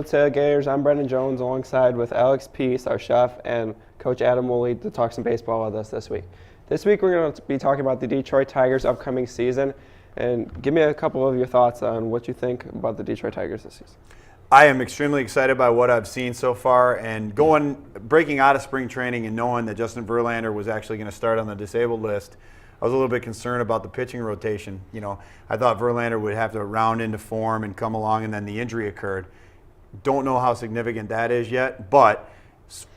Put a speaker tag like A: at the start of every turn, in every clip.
A: the Tailgaters. I'm Brendan Jones alongside with Alex Peace, our chef, and Coach Adam Woolley to talk some baseball with us this week. This week we're going to be talking about the Detroit Tigers' upcoming season. And give me a couple of your thoughts on what you think about the Detroit Tigers this season.
B: I am extremely excited by what I've seen so far, and breaking out of spring training and knowing that Justin Verlander was actually going to start on the disabled list. I was a little bit concerned about the pitching rotation. You know, I thought Verlander would have to round into form and come along, and then the injury occurred. Don't know how significant that is yet, but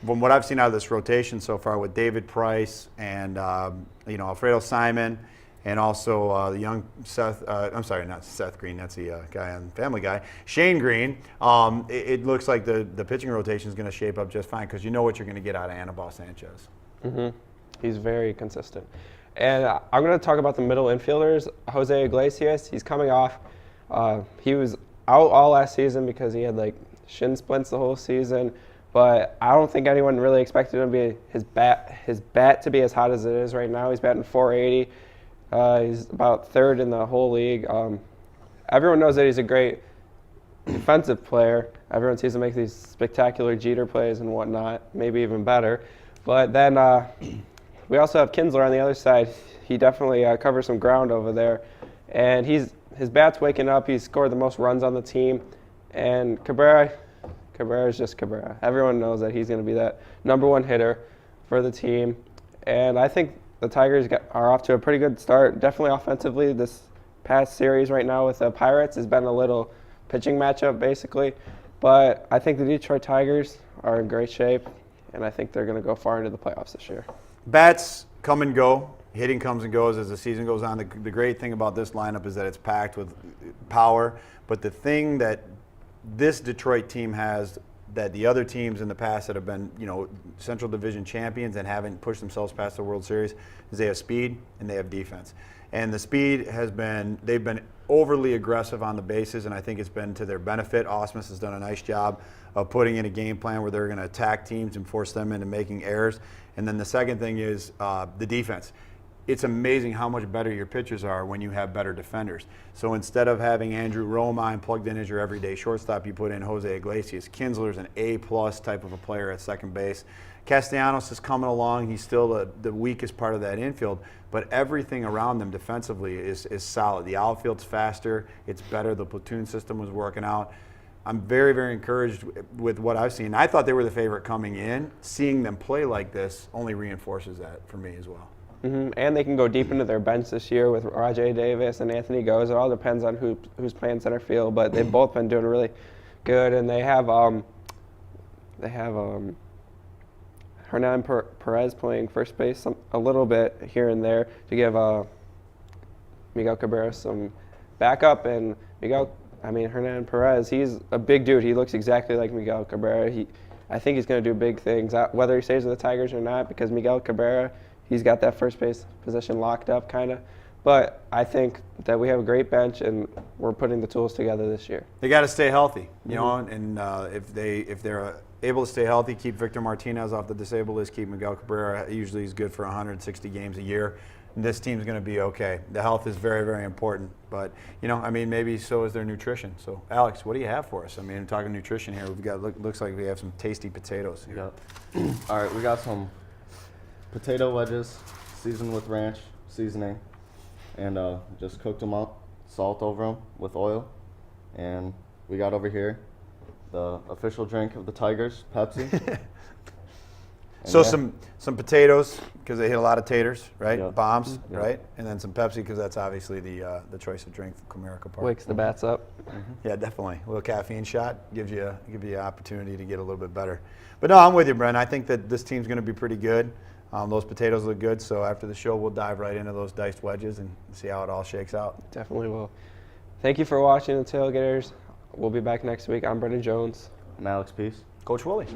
B: from what I've seen out of this rotation so far with David Price and Alfredo Simon, and also the young not Seth Green, that's the guy on Family Guy, Shane Green, it looks like the pitching rotation is going to shape up just fine because you know what you're going to get out of Anibal Sanchez.
A: Mm-hmm. He's very consistent. And I'm going to talk about the middle infielders. Jose Iglesias, he's coming off. He was out all last season because he had like shin splints the whole season. But I don't think anyone really expected him to be his bat to be as hot as it is right now. He's batting .480. He's about third in the whole league. Everyone knows that he's a great defensive player. Everyone sees him make these spectacular Jeter plays and whatnot, maybe even better. But then we also have Kinsler on the other side. He definitely covers some ground over there. And his bat's waking up. He's scored the most runs on the team. And Cabrera is just Cabrera. Everyone knows that he's going to be that #1 hitter for the team. And I think the Tigers are off to a pretty good start. Definitely offensively. This past series right now with the Pirates has been a little pitching matchup, basically. But I think the Detroit Tigers are in great shape, and I think they're going to go far into the playoffs this year.
B: Bats come and go. Hitting comes and goes as the season goes on. The great thing about this lineup is that it's packed with power. But the thing that this Detroit team has that the other teams in the past that have been, Central Division champions and haven't pushed themselves past the World Series is they have speed and they have defense. And the speed they've been overly aggressive on the bases, and I think it's been to their benefit. Ausmus has done a nice job of putting in a game plan where they're going to attack teams and force them into making errors. And then the second thing is the defense. It's amazing how much better your pitchers are when you have better defenders. So instead of having Andrew Romine plugged in as your everyday shortstop, you put in Jose Iglesias. Kinsler's an A-plus type of a player at second base. Castellanos is coming along. He's still the weakest part of that infield, but everything around them defensively is solid. The outfield's faster. It's better. The platoon system was working out. I'm very, very encouraged with what I've seen. I thought they were the favorite coming in. Seeing them play like this only reinforces that for me as well.
A: Mm-hmm. And they can go deep into their bench this year with Rajay Davis and Anthony Goes. It all depends on who's playing center field, but they've both been doing really good. And they have Hernan Perez playing first base a little bit here and there to give Miguel Cabrera some backup. And Hernan Perez, he's a big dude. He looks exactly like Miguel Cabrera. I think he's going to do big things, whether he stays with the Tigers or not, because Miguel Cabrera, he's got that first base position locked up, kind of. But I think that we have a great bench, and we're putting the tools together this year.
B: They got to stay healthy, and if they're able to stay healthy, keep Victor Martinez off the disabled list, keep Miguel Cabrera. Usually he's good for 160 games a year. And this team's going to be okay. The health is very, very important. But, maybe so is their nutrition. So, Alex, what do you have for us? Talking nutrition here, we've got looks like we have some tasty potatoes here.
C: Yep. All right, we got some potato wedges seasoned with ranch seasoning, and just cooked them up, salt over them with oil. And we got over here the official drink of the Tigers, Pepsi.
B: So some potatoes because they hit a lot of taters, right?
C: Yep.
B: Bombs,
C: Yep.
B: right? And then some Pepsi because that's obviously the choice of drink from Comerica Park.
A: Wakes the bats up.
B: Mm-hmm. Yeah, definitely. A little caffeine shot gives you an opportunity to get a little bit better. But no, I'm with you, Brent. I think that this team's going to be pretty good. Those potatoes look good, so after the show, we'll dive right into those diced wedges and see how it all shakes out.
A: Definitely will. Thank you for watching the Tailgaters. We'll be back next week. I'm Brendan Jones.
C: I'm Alex Peace.
B: Coach Woolley.